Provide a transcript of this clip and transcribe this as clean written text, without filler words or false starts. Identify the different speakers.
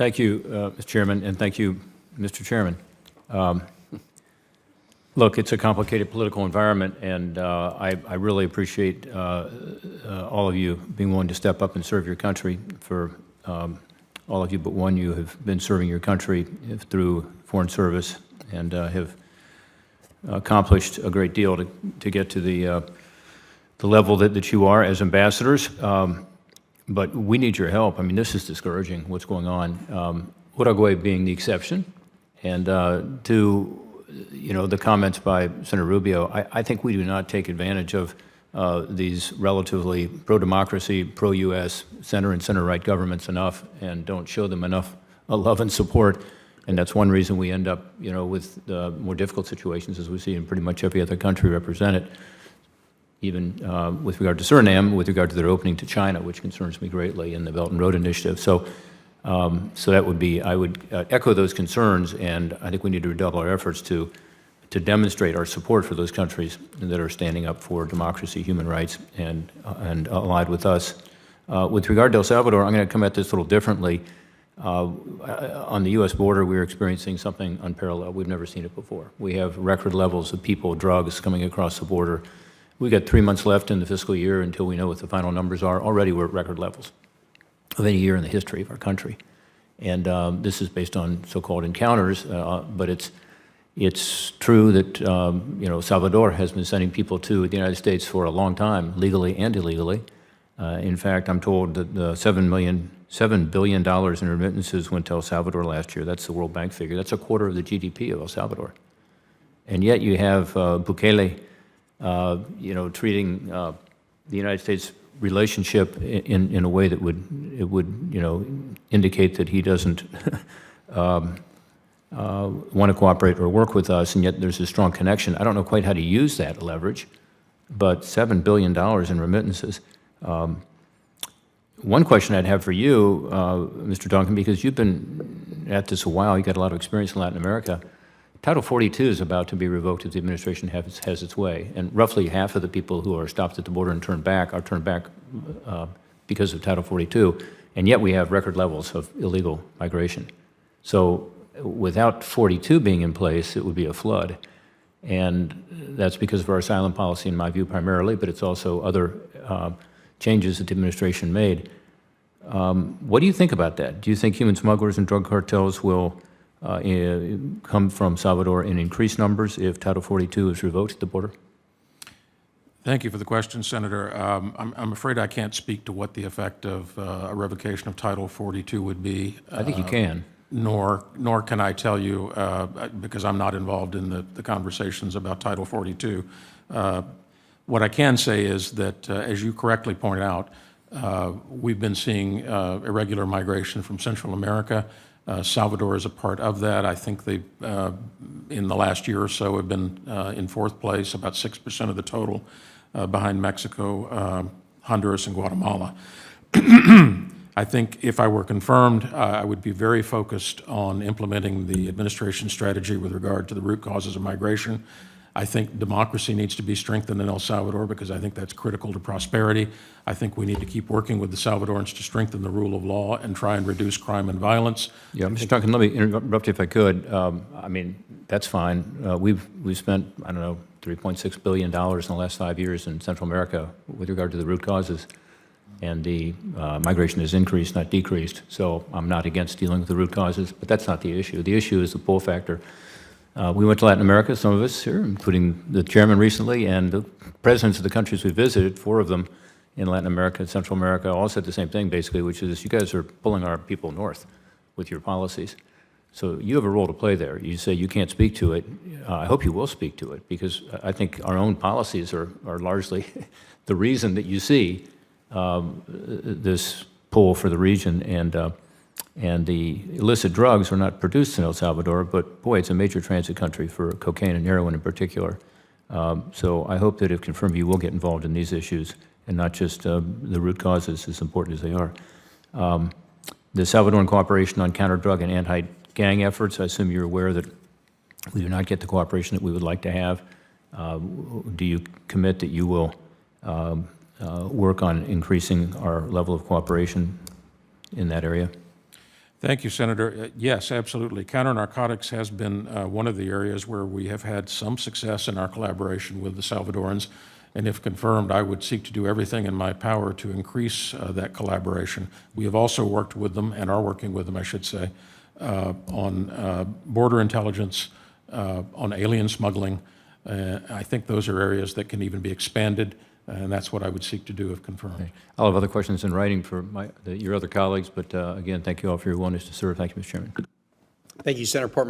Speaker 1: Thank you, Mr. Chairman, and thank you, Mr. Chairman. Look, it's a complicated political environment, and I really appreciate all of you being willing to step up and serve your country. For all of you but one, you have been serving your country through Foreign Service and have accomplished a great deal to get to the level that you are as ambassadors. But we need your help. I mean, this is discouraging, what's going on. Uruguay being the exception. And to the comments by Senator Rubio, I think we do not take advantage of these relatively pro-democracy, pro-U.S. center and center-right governments enough, and don't show them enough love and support. And that's one reason we end up, with more difficult situations, as we see in pretty much every other country represented, even with regard to Suriname, with regard to their opening to China, which concerns me greatly in the Belt and Road Initiative. So that would be, I would echo those concerns, and I think we need to redouble our efforts to demonstrate our support for those countries that are standing up for democracy, human rights, and allied with us. With regard to El Salvador, I'm going to come at this a little differently. On the U.S. border, we're experiencing something unparalleled. We've never seen it before. We have record levels of people, drugs coming across the border. We've got 3 months left in the fiscal year until we know what the final numbers are. Already we're at record levels of any year in the history of our country. And this is based on so-called encounters, but it's true that Salvador has been sending people to the United States for a long time, legally and illegally. In fact, I'm told that $7 billion in remittances went to El Salvador last year. That's the World Bank figure. That's a quarter of the GDP of El Salvador. And yet you have Bukele, treating the United States relationship in a way that would indicate that he doesn't want to cooperate or work with us, and yet there's a strong connection. I don't know quite how to use that leverage, but $7 billion in remittances. One question I'd have for you, Mr. Duncan, because you've been at this a while, you've got a lot of experience in Latin America. Title 42 is about to be revoked if the administration has its way, and roughly half of the people who are stopped at the border and turned back are turned back because of Title 42, and yet we have record levels of illegal migration. So without 42 being in place, it would be a flood, and that's because of our asylum policy, in my view, primarily, but it's also other changes that the administration made. What do you think about that? Do you think human smugglers and drug cartels will come from Salvador in increased numbers if Title 42 is revoked at the border?
Speaker 2: Thank you for the question, Senator. I'm afraid I can't speak to what the effect of a revocation of Title 42 would be.
Speaker 1: I think you can.
Speaker 2: Nor can I tell you, because I'm not involved in the conversations about Title 42. What I can say is that, as you correctly point out, we've been seeing irregular migration from Central America. Salvador is a part of that. I think they, in the last year or so, have been in fourth place, about 6% of the total, behind Mexico, Honduras, and Guatemala. I think if I were confirmed, I would be very focused on implementing the administration's strategy with regard to the root causes of migration. I think democracy needs to be strengthened in El Salvador because I think that's critical to prosperity. I think we need to keep working with the Salvadorans to strengthen the rule of law and try and reduce crime and violence.
Speaker 1: Yeah, Mr. Duncan, let me interrupt you if I could. I mean, that's fine. We've spent, I don't know, $3.6 billion in the last 5 years in Central America with regard to the root causes. And the migration has increased, not decreased. So I'm not against dealing with the root causes, but that's not the issue. The issue is the pull factor. We went to Latin America, some of us here, including the chairman recently, and the presidents of the countries we visited, 4 of them in Latin America and Central America, all said the same thing, basically, which is you guys are pulling our people north with your policies. So you have a role to play there. You say you can't speak to it. I hope you will speak to it, because I think our own policies are largely the reason that you see this pull for the region, and the illicit drugs are not produced in El Salvador, but boy, it's a major transit country for cocaine and heroin in particular. So I hope that if confirmed, you will get involved in these issues and not just the root causes, as important as they are. The Salvadoran cooperation on counter-drug and anti-gang efforts, I assume you're aware that we do not get the cooperation that we would like to have. Do you commit that you will work on increasing our level of cooperation in that area?
Speaker 2: Thank you, Senator. Yes, absolutely. Counter-narcotics has been one of the areas where we have had some success in our collaboration with the Salvadorans, and if confirmed, I would seek to do everything in my power to increase that collaboration. We have also worked with them, and are working with them, I should say, on border intelligence, on alien smuggling. I think those are areas that can even be expanded, and that's what I would seek to do if confirmed.
Speaker 1: Okay. I'll have other questions in writing for your other colleagues, but again, thank you all for your willingness to serve. Thank you, Mr. Chairman.
Speaker 3: Thank you, Senator Portman.